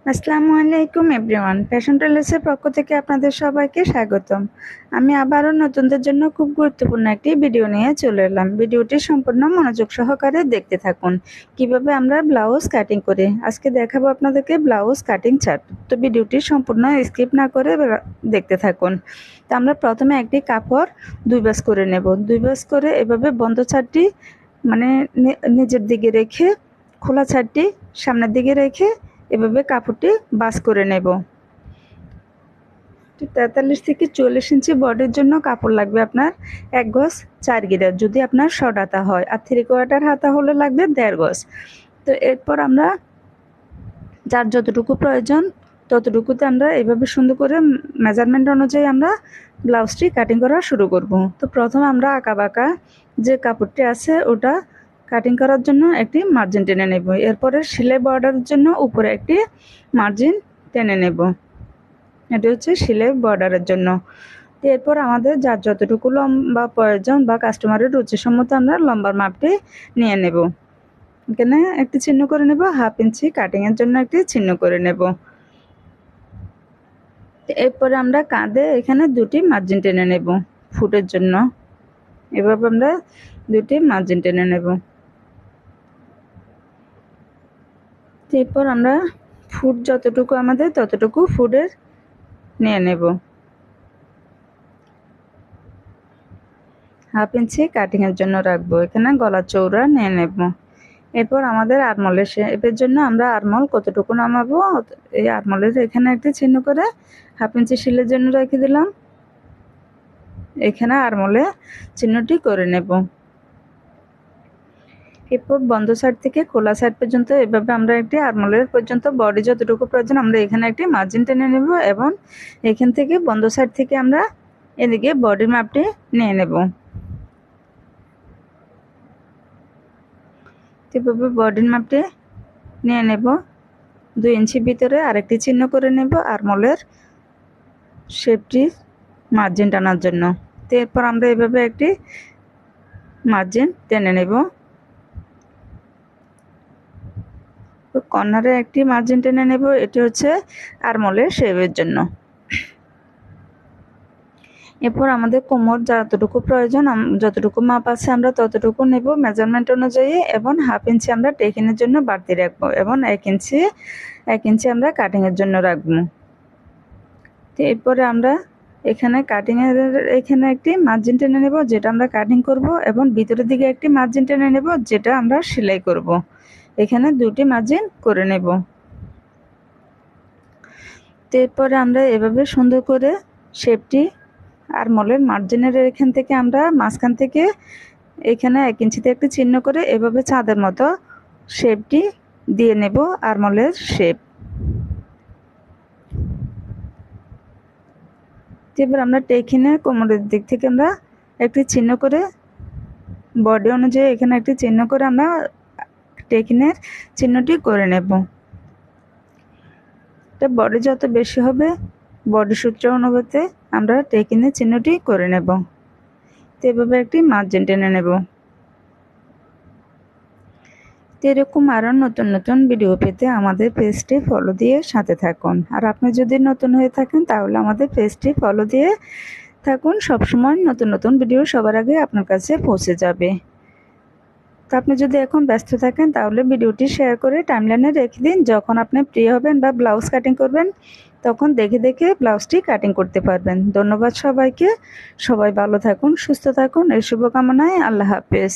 আসসালামু আলাইকুম everyone, fashion টেলার্সের পক্ষ থেকে আপনাদের সবাইকে স্বাগতম। আমি আবারও নতুনদের জন্য খুব গুরুত্বপূর্ণ একটি ভিডিও নিয়ে চলে এলাম। ভিডিওটি সম্পূর্ণ মনোযোগ সহকারে দেখতে থাকুন কিভাবে আমরা ব্লাউজ কাটিং করি। আজকে দেখাবো আপনাদেরকে ব্লাউজ কাটিং চার্ট। তো ভিডিওটি সম্পূর্ণ স্কিপ না করে দেখতে থাকুন। তো আমরা প্রথমে একটি কাপড় দুই ভাঁজ করে নেব। দুই ভাঁজ করে এভাবে বন্ধ ছাড়টি মানে নিচের দিকে রেখে খোলা ছাড়টি সামনের দিকে রেখে এভাবে কাপড়টি ভাঁজ করে নেব। 43 থেকে 40 ইঞ্চি বডির জন্য কাপড় লাগবে আপনার 1 গজ 4 গিরা, যদি আপনার শর্ট হাতা হয়, আর 3/4 হাতা হলে লাগবে 1.5 গজ। তো এরপর আমরা যার যতটুকু প্রয়োজন ততটুকুতে আমরা এভাবে সুন্দর করে মেজারমেন্ট অনুযায়ী আমরা ব্লাউজটি কাটিং করা শুরু করব। তো প্রথমে আমরা আঁকা বাঁকা যে কাপড়টি আছে ওটা কাটিং করার জন্য একটি মার্জিন টেনে নেব। এরপরে সেলাই বর্ডারের জন্য উপরে একটি মার্জিন টেনে নেব। এটি হচ্ছে সেলাই বর্ডারের জন্য। এরপর আমাদের যার যতটুকু লম্বা প্রয়োজন বা কাস্টমারের রুচিসম্মত আমরা লম্বার মাপটি নিয়ে নেব। এখানে একটি চিহ্ন করে নেব, 1/2 ইঞ্চি কাটিংয়ের জন্য একটি চিহ্ন করে নেব। এরপরে আমরা কাঁধে এখানে দুটি মার্জিন টেনে নেব ফুটের জন্য। এভাবে আমরা দুটি মার্জিন টেনে নেব। এরপর আমরা ফুট যতটুকু আমাদের ততটুকু ফুটের নিয়ে নেব। 1/2 ইঞ্চি কাটিংয়ের জন্য রাখবো। এখানে গলা চৌড়া নিয়ে নেব। এরপর আমাদের আরমলের শেপের জন্য আমরা আরমল কতটুকু নামাবো, এই আরমলের এখানে একটি চিহ্ন করে 1/2 ইঞ্চি শিলের জন্য রেখে দিলাম। এখানে আরমলে চিহ্নটি করে নেব। এরপর বন্ধ সাইড থেকে খোলা সাইড পর্যন্ত এভাবে আমরা একটি আরমলের পর্যন্ত বডি যতটুকু প্রয়োজন আমরা এখানে একটি মার্জিন টেনে নেব এবং এখান থেকে বন্ধ সাইড থেকে আমরা এদিকে বডির মাপটি নিয়ে নেব। এভাবে বডির মাপটি নিয়ে নেব। 2 ইঞ্চি ভিতরে আরেকটি চিহ্ন করে নেব আরমলের শেপটি মার্জিন টানার জন্য। তো এরপর আমরা এভাবে একটি মার্জিন টেনে নেব। কর্নারে একটি মার্জিন টেনে নেব, এটি হচ্ছে আরমলের শেপের জন্য। এরপর আমাদের কোমর যতটুকু প্রয়োজন যতটুকু মাপ আছে আমরা ততটুকু নেব মেজারমেন্ট অনুযায়ী, এবং 1/2 ইঞ্চি আমরা টেকিংয়ের জন্য বাড়তি রাখবো এবং 1 ইঞ্চি আমরা কাটিংয়ের জন্য রাখবো। তো এরপরে আমরা এখানে কাটিংয়ের এখানে একটি মার্জিন টেনে নেব যেটা আমরা কাটিং করব, এবং ভিতরের দিকে একটি মার্জিন টেনে নেব যেটা আমরা সেলাই করব। এখানে দুটি মার্জিন করে নেব। তো এরপরে আমরা এভাবে সুন্দর করে শেপটি আরমলের মার্জিনের এখান থেকে আমরা মাঝখান থেকে এখানে 1 ইঞ্চিতে একটি চিহ্ন করে এভাবে চাঁদের মতো শেপটি দিয়ে নেব আরমলের শেপ। এবার আমরা টেকিনের কোমরের দিক থেকে আমরা একটি চিহ্ন করে বডি অনুযায়ী এখানে একটি চিহ্ন করে আমরা টেকিনের চিহ্নটি করে নেব। এটা বডি যত বেশি হবে বডি সূত্র অনুপাতে আমরা টেকিনের চিহ্নটি করে নেব। তো এভাবে একটি মার্জিন টেনে নেব। তো এরকম আরও নতুন নতুন ভিডিও পেতে আমাদের পেজটি ফলো দিয়ে সাথে থাকুন। আর আপনি যদি নতুন হয়ে থাকেন তাহলে আমাদের পেজটি ফলো দিয়ে থাকুন, সবসময় নতুন নতুন ভিডিও সবার আগে আপনার কাছে পৌঁছে যাবে। তো আপনি যদি এখন ব্যস্ত থাকেন তাহলে ভিডিওটি শেয়ার করে টাইমলাইনে রেখে দিন। যখন আপনি ফ্রি হবেন বা ব্লাউজ কাটিং করবেন তখন দেখে দেখে ব্লাউজটি কাটিং করতে পারবেন। ধন্যবাদ সবাইকে। সবাই ভালো থাকুন, সুস্থ থাকুন, এই শুভকামনায়। আল্লাহ হাফেজ।